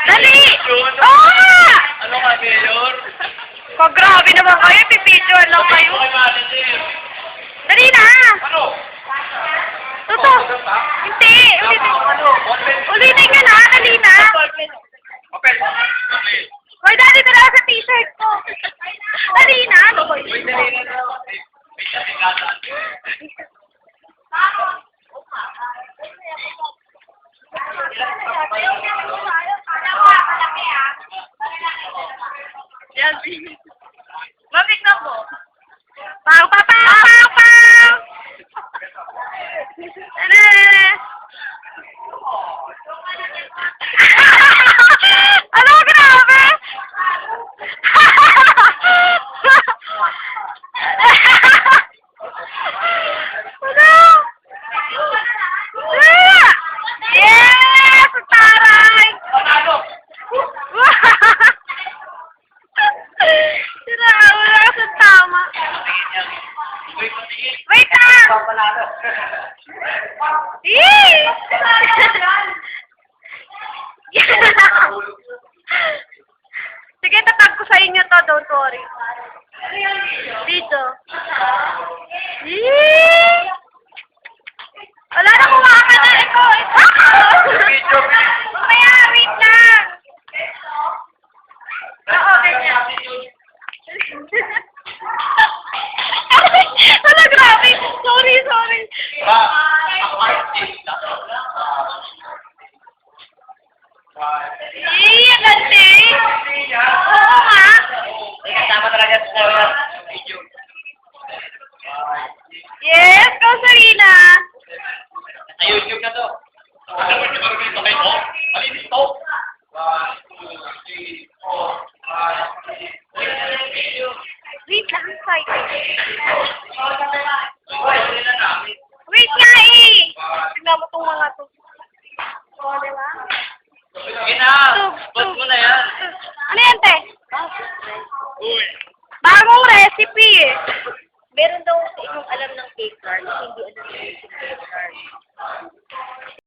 Dali! Oo nga! Ano ka, Mayor? Pag grabe naman kayo, pipidyoan lang kayo. Dali na! Ano? Totoo! Hindi! Ulitin nyo na! Dali na! Okay. Hoy, dali na lang sa t-shirt ko! Dali na! Ano ba yun? Wait, dali na daw. May satigatan. Yan, mabig na po. Pau, pau, pau, pau, pau! Ano, grabe? Yes! Taray! Sira, wala ka sa tama. Wait lang! Yee! Sige, tatag ko sa inyo to, don't worry. Dito. Yee! Wala na, kuha ka na. Ikaw, Video. Kaya, wait lang. Oo, ganyan. Wala, grabe. Sorry. Ba, ako artista. Ang galing. Oo nga. Kasama talaga sa video. Yes, go Sarina. Sa YouTube na to. Ano ba ito? Ito kayo mo? Alin ito? 1, 2, 3, 4, 5, 6. Wait lang, cycle. Wait. Wait nga eh. Tignan mo itong mga to. O, diba? Sige na. Bot mo na yan. Ano yan, te? Uy. Bagong recipe eh. Meron daw sa inyong alam ng cake card, hindi alam ng cake card.